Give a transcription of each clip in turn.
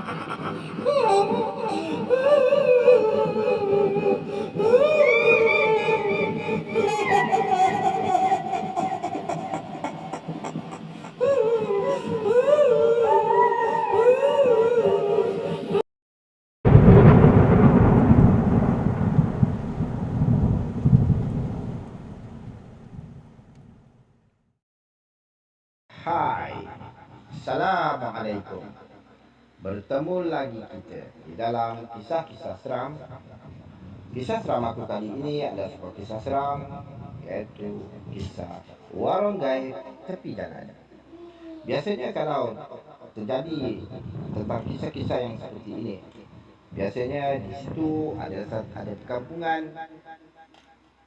Hai, Assalamualaikum. Bertemu lagi kita di dalam kisah-kisah seram. Kisah seram aku kali ini adalah sebuah kisah seram, yaitu kisah warung gaib tepi jalan. Biasanya kalau terjadi tentang kisah-kisah yang seperti ini, biasanya di situ ada perkampungan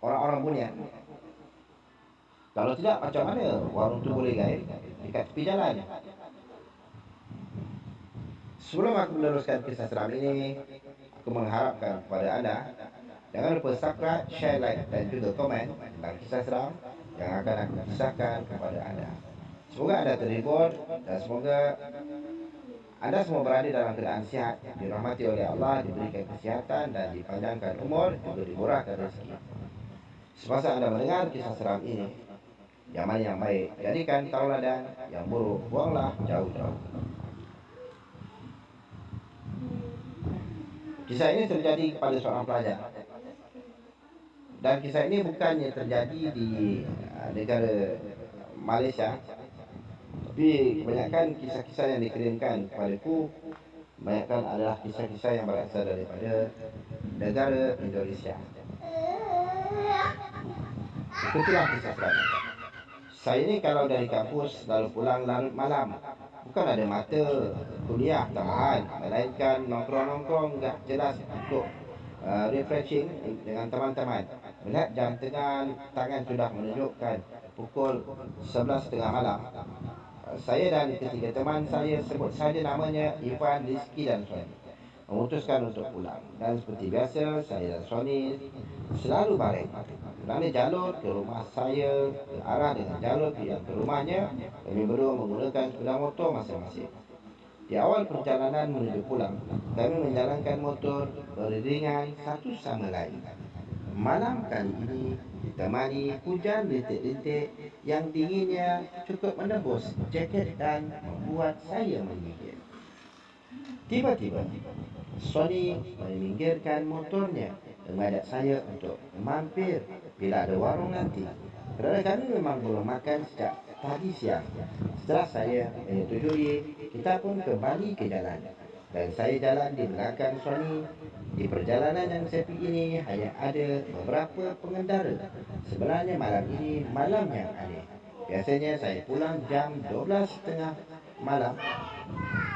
orang-orang Bunian. Kalau tidak, macam mana warung itu boleh gaib dekat tepi jalan? Sebelum aku meneruskan kisah seram ini, aku mengharapkan kepada anda jangan lupa subscribe, share, like dan juga komen tentang kisah seram yang akan aku kisahkan kepada anda. Semoga anda terhibur dan semoga anda semua berada dalam keadaan sihat, dirahmati oleh Allah, diberikan kesihatan dan dipanjangkan umur, juga dimurahkan rezeki. Semasa anda mendengar kisah seram ini, yang mana yang baik jadikan tauladan, yang buruk buanglah jauh-jauh. Kisah ini terjadi kepada seorang pelajar. Dan kisah ini bukannya terjadi di negara Malaysia, tapi kebanyakan kisah-kisah yang dikirimkan kepadaku kebanyakan adalah kisah-kisah yang berasal daripada negara Indonesia. Ikutilah kisah seram. Saya ini kalau dari kampus lalu pulang larut malam, bukan ada mata kuliah tambahan, melainkan nongkrong-nongkrong enggak jelas untuk refreshing dengan teman-teman. Melihat jam tangan sudah menunjukkan pukul 11.30 malam. Saya dan ketiga teman saya, sebut saja namanya Ivan, Rizky dan Sony, memutuskan untuk pulang. Dan seperti biasa, saya dan Sony selalu bareng. Kerana jalur ke rumah saya arah dengan jalur yang ke rumahnya, kami berdua menggunakan sepeda motor masing-masing. Di awal perjalanan menuju pulang, kami menjalankan motor beriringan satu sama lain. Malam kali ini ditemani hujan rintik-rintik yang dinginnya cukup menembus jaket dan membuat saya menggigil. Tiba-tiba, Sony meminggirkan motornya dan mengajak saya untuk mampir bila ada warung nanti. Kerana kami memang belum makan sejak tadi siang. Setelah saya menyetujui, kita pun kembali ke jalan. Dan saya jalan di belakang Sony. Di perjalanan yang sepi ini hanya ada beberapa pengendara. Sebenarnya malam ini malam yang aneh. Biasanya saya pulang jam 12.30 malam.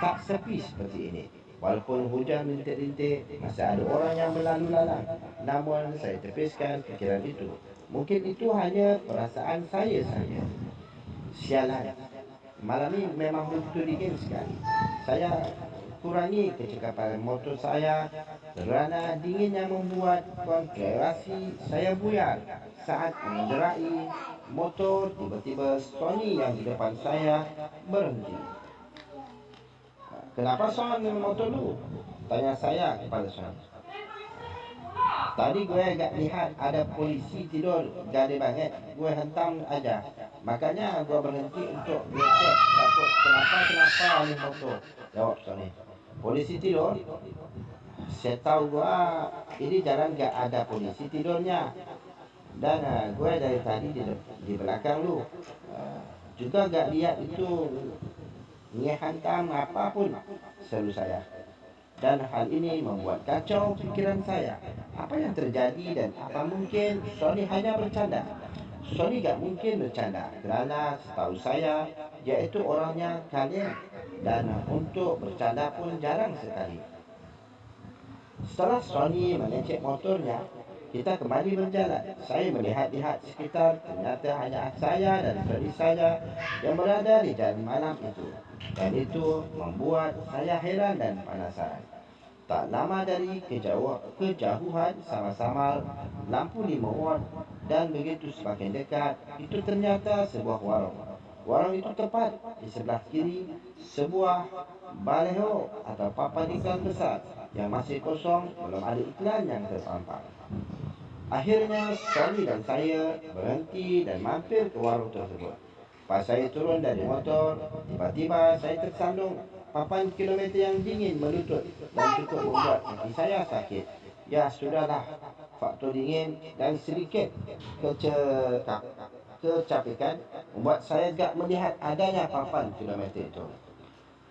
Tak sepi seperti ini. Walaupun hujan rintik-rintik, masih ada orang yang berlalu lalang. Namun saya tepiskan fikiran itu. Mungkin itu hanya perasaan saya saja. Sialan, malam ini memang begitu dingin sekali. Saya kurangi kecekapan motor saya kerana dingin yang membuat konsentrasi saya buyar. Saat mengendarai motor, tiba-tiba Sony yang di depan saya berhenti. Kenapa Son motor lu? Tanya saya kepada Son. Tadi gue agak lihat ada polisi tidur jadi banget. Gue hentam aja. Makanya gue berhenti untuk ngecek takut kenapa ni motor. Jawab Sony. Polisi tidur? Saya tahu gue ini jalan gak ada polisi tidurnya. Dan gue dari tadi di belakang lu. Juga gak lihat itu hantam apapun, seru saya. Dan hal ini membuat kacau pikiran saya. Apa yang terjadi dan apa mungkin Sony hanya bercanda? Sony gak mungkin bercanda kerana setahu saya dia itu orangnya kalian dan untuk bercanda pun jarang sekali. Setelah Sony mengecek motornya, kita kembali berjalan. Saya melihat-lihat sekitar, ternyata hanya saya dan Sony saja yang berada di jalan malam itu. Dan itu membuat saya heran dan penasaran. Tak lama dari kejauhan sama-sama lampu 5 watt dan begitu semakin dekat, itu ternyata sebuah warung. Warung itu tepat di sebelah kiri sebuah baleho atau papan iklan besar yang masih kosong, belum ada iklan yang terpampang. Akhirnya Sony dan saya berhenti dan mampir ke warung tersebut. Pas saya turun dari motor, tiba-tiba saya tersandung papan kilometer yang dingin melutut dan cukup membuat kaki saya sakit. Ya sudahlah, faktor dingin dan sedikit kecekap kecapekan membuat saya gak melihat adanya papan kilometer itu.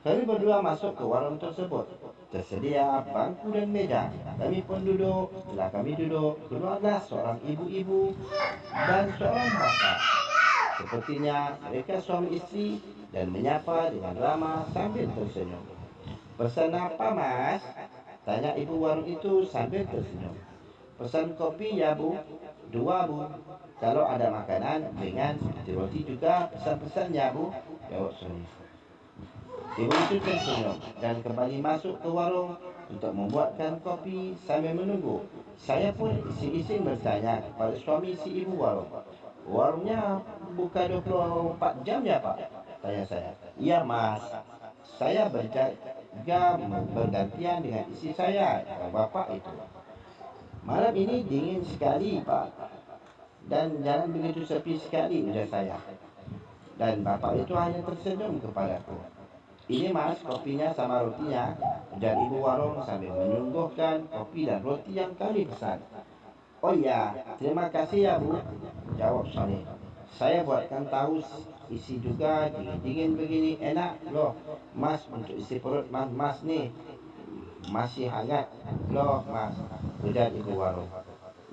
Kami berdua masuk ke warung tersebut. Tersedia bangku dan meja. Kami pun duduk. Setelah kami duduk, keluarlah seorang ibu-ibu dan seorang bapak. Sepertinya mereka suami istri dan menyapa dengan ramah sambil tersenyum. Pesan apa mas? Tanya ibu warung itu sambil tersenyum. Pesan kopi ya bu. Dua bu. Kalau ada makanan ringan seperti roti juga pesan-pesan ya bu. Jawab suami. Ibu itu tersenyum dan kembali masuk ke warung untuk membuatkan kopi sambil menunggu. Saya pun ising-ising bertanya kepada suami si ibu warung. Warungnya buka 24 jam ya pak? Tanya saya. Iya mas, saya berjaga bergantian dengan istri saya, bapak itu. Malam ini dingin sekali pak, dan jalan begitu sepi sekali, ujar saya. Dan bapak itu hanya tersenyum kepadaku. Ini mas, kopinya sama rotinya, ujar ibu warung sambil menyuguhkan kopi dan roti yang kami pesan. Oh iya, terima kasih ya bu, jawab Sony. Saya buatkan tahu isi juga, dingin-dingin begini enak loh. Mas, untuk isi perut mas nih, masih hangat loh mas, ujar ibu warung.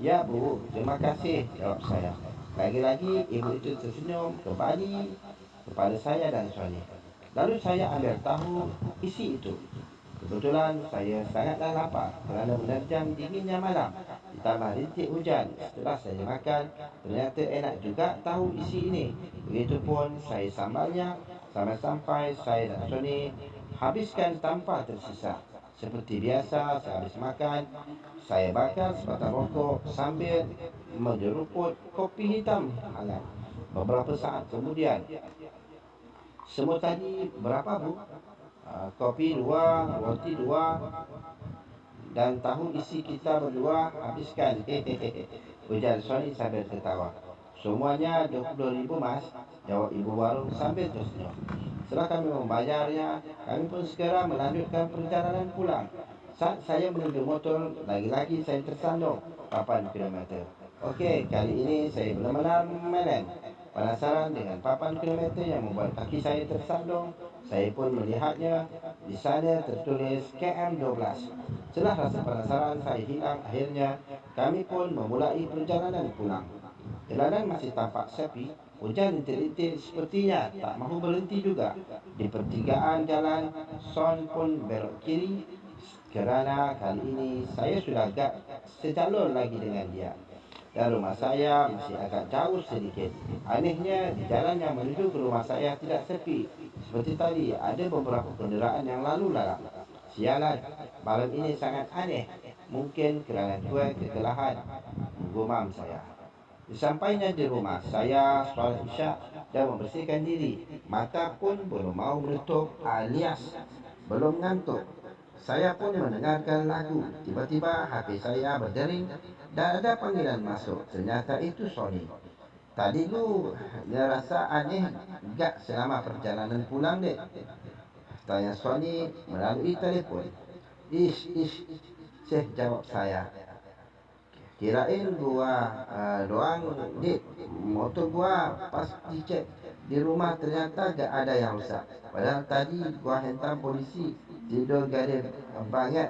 Ya bu, terima kasih, jawab saya. Lagi-lagi ibu itu tersenyum kembali kepada saya dan Sony. Lalu saya ambil tahu isi itu. Kebetulan saya sangatlah lapar kerana menerjang dinginnya malam. Ditambah rintik hujan. Setelah saya makan, ternyata enak juga tahu isi ini. Begitupun saya sambalnya sampai saya dan Sony habiskan tanpa tersisa. Seperti biasa, sehabis makan, saya bakar sebatang rokok sambil menyeruput kopi hitam hangat. Beberapa saat kemudian, semua tadi berapa bu? Kopi dua, roti dua, dan tahu isi kita berdua habiskan. Hehehe. Ujar Sony sambil tertawa. Semuanya 20.000 mas, jawab ibu warung sambil tersenyum. Setelah kami membayarnya, kami pun segera melanjutkan perjalanan pulang. Saat saya menunggu motor, lagi-lagi saya tersandung 8 kilometer. Okey, kali ini saya benar-benar meleng. Penasaran dengan papan kilometer yang membuat kaki saya tersandung, saya pun melihatnya. Di sana tertulis KM12. Setelah rasa penasaran saya hilang, akhirnya kami pun memulai perjalanan pulang. Jalanan masih tampak sepi. Hujan rintik-rintik sepertinya tak mahu berhenti juga. Di pertigaan jalan, Son pun belok kiri kerana kali ini saya sudah agak sejalur lagi dengan dia. Dan rumah saya masih agak jauh sedikit. Anehnya, di jalan yang menuju ke rumah saya tidak sepi. Seperti tadi, ada beberapa kenderaan yang lalu lalang. Sialan, malam ini sangat aneh. Mungkin kerana kuat kekelahan, gumam saya. Sesampainya di rumah, saya solat isyak dan membersihkan diri. Mata pun belum mau menutup alias belum ngantuk. Saya pun mendengarkan lagu. Tiba-tiba HP saya berdering dan ada panggilan masuk. Ternyata itu Sony. Tadi lu dia rasa aneh gak selama perjalanan pulang dek? Tanya Sony melalui telefon. Ish, jawab saya. Kirain gua doang dek. Motor gua pas dicek di rumah ternyata gak ada yang rusak. Padahal tadi gua hentam polisi. Tidur garing banget,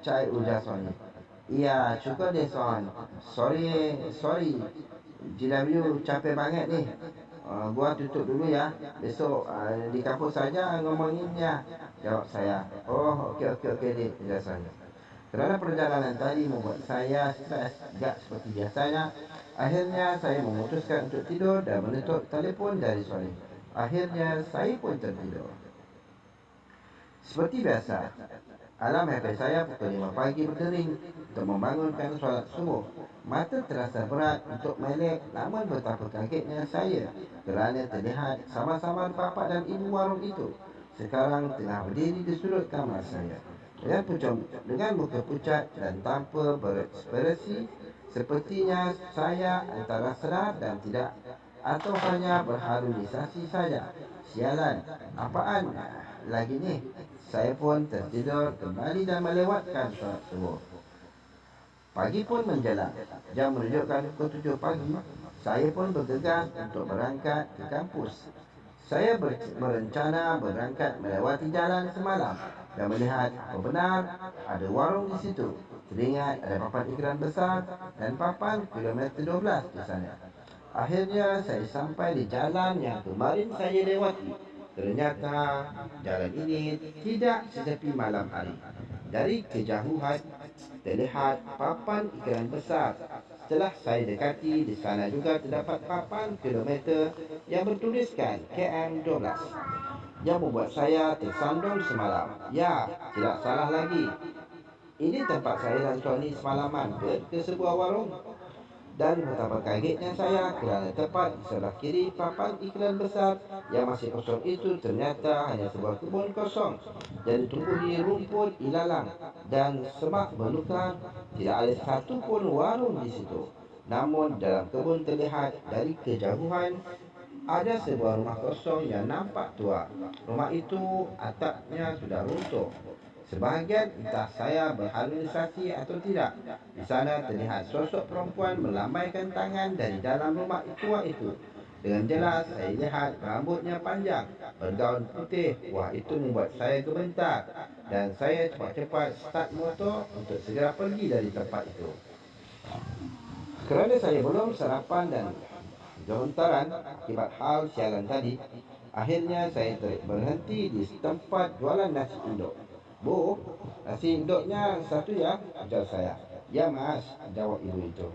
cai ujar Sony. Iya, syukur deh Son. Sorry. GW capek banget nih. Gua tutup dulu ya. Besok di kampus saja ngomonginnya. Jawab saya. Oh, okey deh, ujar Sony. Kerana perjalanan tadi membuat saya stres, gak seperti biasanya. Akhirnya saya memutuskan untuk tidur dan menutup telefon dari Sony. Akhirnya saya pun tertidur. Seperti biasa, alam HP saya pukul 5 pagi berdering untuk membangunkan solat subuh. Mata terasa berat untuk melek, namun betapa kagetnya saya kerana terlihat sama-sama bapa dan ibu warung itu sekarang tengah berdiri di sudut kamar saya. Dengan muka pucat dan tanpa berekspresi, sepertinya saya antara sedar dan tidak, atau hanya berhalusinasi saja. Sialan, apaan lagi ni? Saya pun tertidur kembali dan melewatkan solat subuh. Pagi pun menjelang. Jam menunjukkan pukul 7 pagi. Saya pun bergegas untuk berangkat ke kampus. Saya berencana berangkat melewati jalan semalam dan melihat apa benar ada warung di situ. Teringat ada papan iklan besar dan papan kilometer 12 di sana. Akhirnya saya sampai di jalan yang kemarin saya lewati. Ternyata jalan ini tidak sesepi malam hari. Dari kejauhan terlihat papan iklan besar. Setelah saya dekati, di sana juga terdapat papan kilometer yang bertuliskan KM12, yang membuat saya tersandung semalam. Ya, tidak salah lagi. Ini tempat saya dan Tony semalaman ke sebuah warung. Dan betapa kagetnya saya kerana tepat di sebelah kiri papan iklan besar yang masih kosong itu ternyata hanya sebuah kebun kosong yang ditumbuhi rumput ilalang dan semak belukar. Tidak ada satu pun warung di situ. Namun dalam kebun terlihat dari kejauhan ada sebuah rumah kosong yang nampak tua. Rumah itu atapnya sudah runtuh. Sebahagian entah saya berhalusinasi atau tidak. Di sana terlihat sosok perempuan melambaikan tangan dari dalam rumah tua itu. Dengan jelas saya lihat rambutnya panjang, bergaun putih. Wah, itu membuat saya gemetar. Dan saya cepat-cepat start motor untuk segera pergi dari tempat itu. Kerana saya belum sarapan dan gerontaran akibat hal sialan tadi, akhirnya saya berhenti di tempat jualan nasi induk. Bu, nasi induknya satu ya, ujar saya. Ya mas, jawab ibu itu.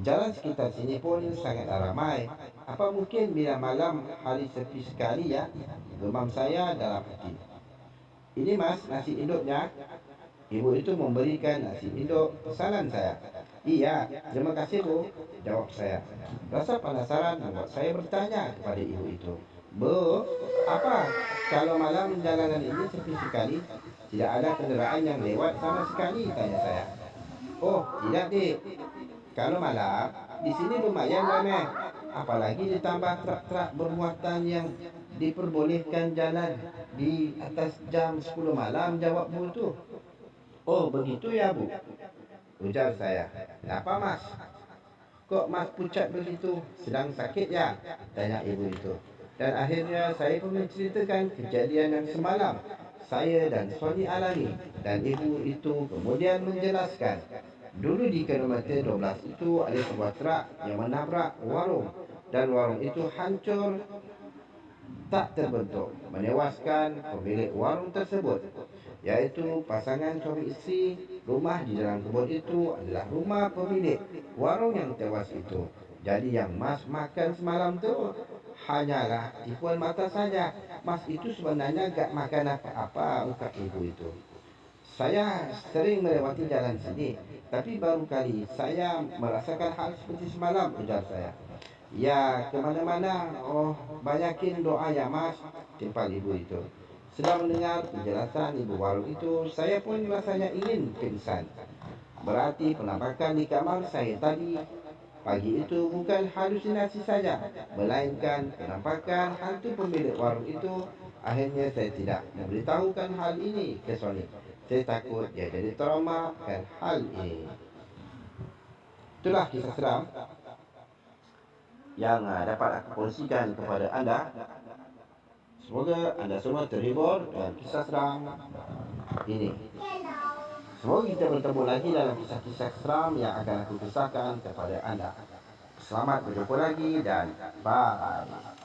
Jalan sekitar sini pun sangat ramai. Apa mungkin bila malam hari sepi sekali ya? Gemam saya dalam hati. Ini mas, nasi induknya. Ibu itu memberikan nasi induk pesanan saya. Iya, terima kasih bu, jawab saya. Rasa penasaran membuat saya bertanya kepada ibu itu. Bu, apa? Kalau malam jalanan ini sepi sekali, tidak ada kenderaan yang lewat sama sekali, tanya saya. Oh, tidak dik. Kalau malam, di sini lumayan ramai. Apalagi ditambah truk-truk bermuatan yang diperbolehkan jalan di atas jam 10 malam, jawab bu itu. Oh, begitu ya bu, ujar saya. Kenapa mas? Kok mas pucat begitu? Sedang sakit ya? Tanya ibu itu. Dan akhirnya saya pun menceritakan kejadian yang semalam saya dan Sony alami. Dan ibu itu kemudian menjelaskan, dulu di kilometer 12 itu ada sebuah truk yang menabrak warung. Dan warung itu hancur tak terbentuk, menewaskan pemilik warung tersebut, yaitu pasangan suami isteri. Rumah di dalam kebun itu adalah rumah pemilik warung yang tewas itu. Jadi yang mas makan semalam tu hanyalah tipuan mata saja. Mas itu sebenarnya gak makan apa-apa, ungkap ibu itu. Saya sering melewati jalan sini, tapi baru kali saya merasakan hal seperti semalam, ujar saya. Ya, kemana-mana. Oh, banyakin doa ya mas, timpal ibu itu. Setelah mendengar penjelasan ibu warung itu, saya pun rasanya ingin pingsan. Berarti penampakan di kamar saya tadi pagi itu bukan halusinasi saja, melainkan penampakan hantu pemilik warung itu. Akhirnya saya tidak memberitahukan hal ini ke Sony. Saya takut dia jadi trauma akan hal ini. Itulah kisah seram yang dapat aku kongsikan kepada anda. Semoga anda semua terhibur dengan kisah seram ini. Semoga kita bertemu lagi dalam kisah-kisah seram yang akan aku kisahkan kepada anda. Selamat berjumpa lagi dan bye.